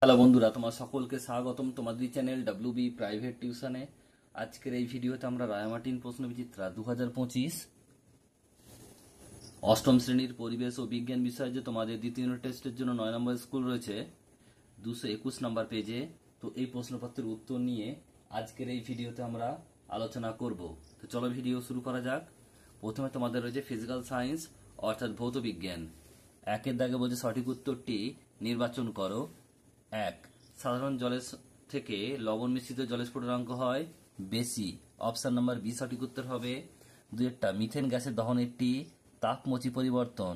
Hello বন্ধুরা, তোমার সকলকে স্বাগতম তোমাদের চ্যানেল ডব্লিউবি প্রাইভেট টিউশনে। আজকের এই ভিডিওতে আমরা রায়মার্টিন প্রশ্নবিচিত্রা 2025 অষ্টম শ্রেণীর পরিবেশ ও বিজ্ঞান বিষয়ে যে তোমাদের দ্বিতীয় টেস্টের জন্য 9 নম্বর স্কুল রয়েছে 221 নম্বর পেজে, তো এই প্রশ্নপত্রের উত্তর নিয়ে আজকের এই ভিডিওতে আমরা আলোচনা করব। তো চলো ভিডিও শুরু করা যাক। প্রথমে তোমাদের রয়েছে ফিজিক্যাল সায়েন্স অর্থাৎ ভৌত বিজ্ঞান। একের দাগে বলছে সঠিক উত্তরটি নির্বাচন করো। 1. সাধারণ জলের থেকে লবণ মিশ্রিত জলের স্ফুটনাঙ্ক হয় বেশি। অপশন নাম্বার বি সঠিক উত্তর হবে। 2. মিথেন গ্যাসের দহন একটি তাপমোচী পরিবর্তন।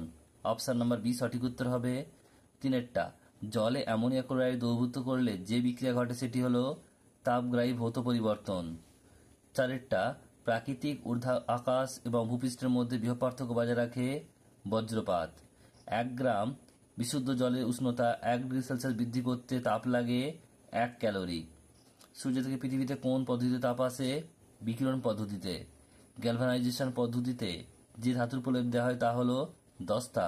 অপশন নাম্বার বি সঠিক উত্তর হবে। 3. জলে অ্যামোনিয়া ক্লোরাইড দ্রবীভূত করলে যে বিক্রিয়া ঘটে সেটি হলো তাপগ্রাহী ভৌত পরিবর্তন। 4. প্রাকৃতিক ঊর্ধ্ব আকাশ এবং ভূপৃষ্ঠের মধ্যে বৃহৎ পার্থক্য বজায় রাখে বজ্রপাত। 1 গ্রাম বিশুদ্ধ জলের উষ্ণতা 1 ডিগ্রি সেলসিয়াস বৃদ্ধি করতে তাপ লাগে 1 ক্যালোরি। সূর্য থেকে পৃথিবীতে কোন পদ্ধতিতে তাপ আসে? বিকিরণ পদ্ধতিতে। গ্যালভানাইজেশন পদ্ধতিতে যে ধাতুর প্রলেপ দেওয়া হয় তা হলো দস্তা।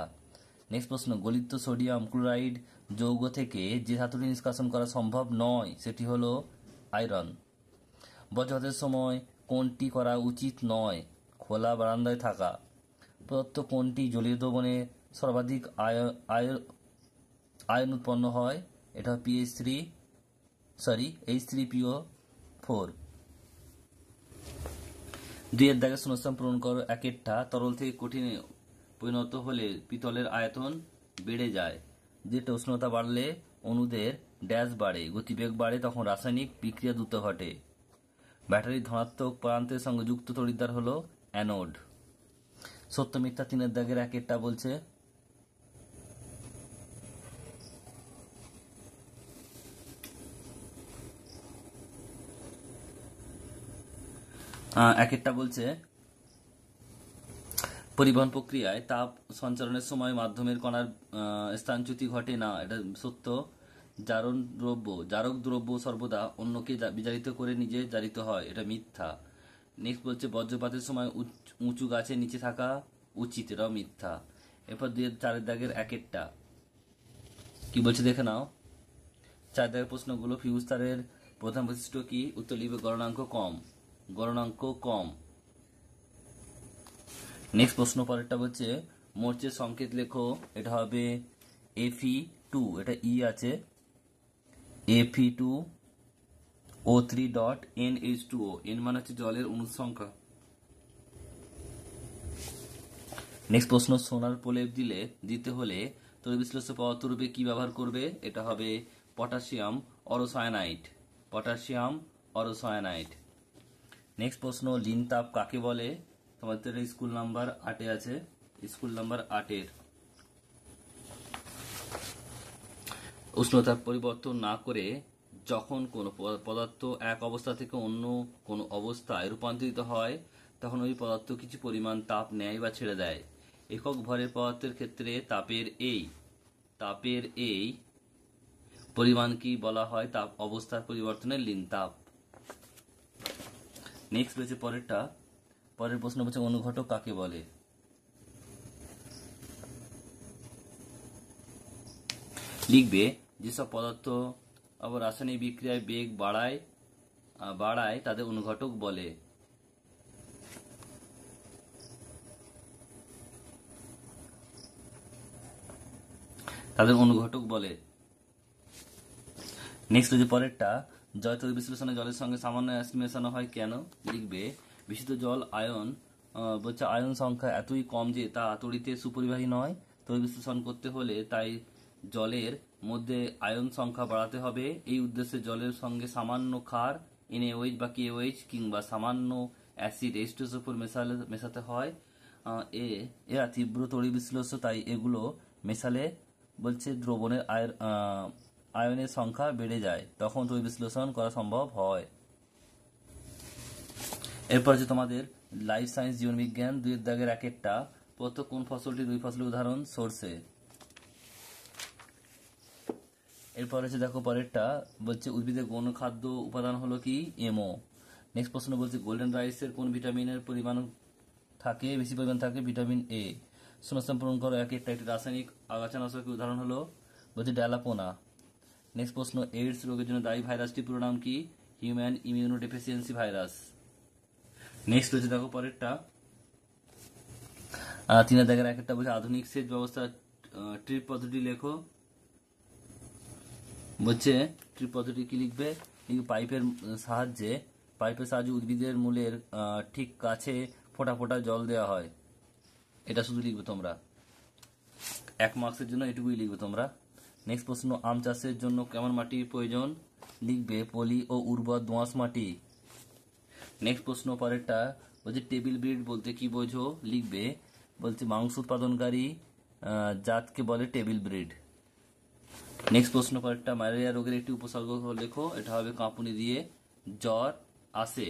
নেক্সট প্রশ্ন, গলিত সোডিয়াম ক্লোরাইড যৌগ থেকে যে ধাতুটি নিষ্কাশন করা সম্ভব নয় সেটি হলো আয়রন। বজ্রপাতের সময় কোনটি করা উচিত নয়? খোলা বারান্দায় থাকা। প্রদত্ত কোনটি জলীয় দ্রবণে সর্বাধিক আয়ন উৎপন্ন হয়? এটা H3PO4। 2 এর দাগে শূন্যস্থান পূরণ করো। 1 তরল থেকে কঠিনে পরিণত হলে পিতলের আয়তন বেড়ে যায়। 2 উষ্ণতা বাড়লে অণুদের ড্যাশ বাড়ে, গতিবেগ বাড়ে, তখন রাসায়নিক বিক্রিয়া দ্রুত ঘটে। ব্যাটারির ধনাত্মক প্রান্তের সঙ্গে যুক্ত তড়িৎদ্বার হলো অ্যানোড। সত্য মিথ্যা 3 এর দাগের 1 বলছে বলছে পরিবহন প্রক্রিয়ায় তাপ সঞ্চালনের সময় মাধ্যমের কণার স্থানচ্যুতি ঘটে না, এটা সত্য। জারক দ্রব্য সর্বদা অন্যকে বিজারিত করে নিজে জারিত হয়, এটা মিথ্যা। নেক্সট বলছে বজ্রপাতের সময় উঁচু গাছের নিচে থাকা উচিত, এটাও মিথ্যা। এরপর 4 দাগের 1 কি বলছে দেখে নাও। 4 দাগের প্রশ্নগুলো, ফিউজ তারের প্রধান বৈশিষ্ট্য কি? উত্তর লিখবে গলনাঙ্ক কম। নেক্সট প্রশ্ন পরেরটা বলছে মোর্চের সংকেত লেখো। এটা হবে Fe2, এটা ই আছে, Fe2O3.NH2O। N মানে হচ্ছে জলের অণুর সংখ্যা। নেক্সট প্রশ্ন, সোনার প্রলেপ দিতে হলে তড়িৎ বিশ্লেষ্য পদার্থ রূপে কি ব্যবহার করবে? এটা হবে পটাশিয়াম অরোসায়ানাইড। নেক্সট প্রশ্ন, লিন তাপ কাকে বলে? তোমাদের স্কুল নাম্বার 8 আছে, স্কুল নাম্বার 8 উষ্ণতা পরিবর্তন না করে যখন কোনো পদার্থ এক অবস্থা থেকে অন্য কোনো অবস্থায় রূপান্তরিত হয় তখন ওই পদার্থ কিছু পরিমাণ তাপ নেয় বা ছেড়ে দেয়। একক ভরের পদার্থের ক্ষেত্রে তাপের এই পরিমাণ কি বলা হয়? তাপ অবস্থার পরিবর্তনের লিন তাপ। নেক্সট রয়েছে পরের প্রশ্ন বলছে অনুঘটক কাকে বলে? লিখবে যেসব পদার্থ আবার রাসায়নিক বিক্রিয়ায় বেগ বাড়ায় তাদের অনুঘটক বলে। নেক্সট হচ্ছে পরেরটা, জল তড়িৎ বিশ্লেষণে জলের সঙ্গে সামান্য অ্যাসিড মেশানো হয় কেন? লিখবে বিশুদ্ধ জল আয়ন সংখ্যা এতই কম যে তা তড়িতে সুপরিবাহী নয়। তড়িৎ বিশ্লেষণ করতে হলে তাই জলের মধ্যে আয়ন সংখ্যা বাড়াতে হবে। এই উদ্দেশ্যে জলের সঙ্গে সামান্য ক্ষার NaOH বা KOH কিংবা সামান্য অ্যাসিড H2SO4 মেশাতে হয়। এরা তীব্র তড়িৎ বিশ্লেষ্য, তাই এগুলো মেশালে বলছে দ্রবণের আয়নের সংখ্যা বেড়ে যায়, তখন তড়িৎ বিশ্লেষণ করা সম্ভব হয়। এরপর হচ্ছে তোমাদের লাইফ সায়েন্স জীবন বিজ্ঞান 2 এর দাগের 1 প্রত্যেক কোন ফসলটি 2 ফসলের উদাহরণ? সরষে। এরপর হচ্ছে দেখো পরেরটা বলছে উদ্ভিদের গৌণ খাদ্য উপাদান হলো কি? এমও। নেক্সট প্রশ্ন বলছে গোল্ডেন রাইসের কোন ভিটামিনের বেশি পরিমাণ থাকে? Vitamin A। শূন্যস্থান পূরণ করো। 1 একটি রাসায়নিক আগাছানাশকের উদাহরণ হলো বলছে ড্যালাপোনা। নেক্সট প্রশ্ন, এইডস রোগের জন্য দায়ী ভাইরাসটি পুরো নাম কি? Human immunodeficiency virus. নেক্সট রয়েছে দেখো পরেরটা, 3 দাগের একটা বলছে আধুনিক সেচ ব্যবস্থা ট্রিপ পদ্ধতি লেখো। বলছে ট্রিপ পদ্ধতি কি লিখবে? পাইপের সাহায্যে উদ্ভিদের মূলের ঠিক কাছে ফোঁটা ফোঁটা জল দেওয়া হয়। এটা শুধু লিখবে তোমরা, 1 মার্কসের জন্য এটুকুই লিখবে তোমরা। নেক্সট প্রশ্ন, আম চাষের জন্য কেমন মাটির প্রয়োজন? লিখবে পলি ও উর্বর দোআঁশ মাটি। নেক্সট প্রশ্ন পরেরটা বলছে টেবিল ব্রিড বলতে কি বোঝো? লিখবে বলছে মাংস উৎপাদনকারী জাতকে বলে টেবিল ব্রিড। নেক্সট প্রশ্ন পরেরটা, ম্যালেরিয়া রোগের একটি উপসর্গ লেখো। এটা হবে কাঁপুনি দিয়ে জ্বর আসে।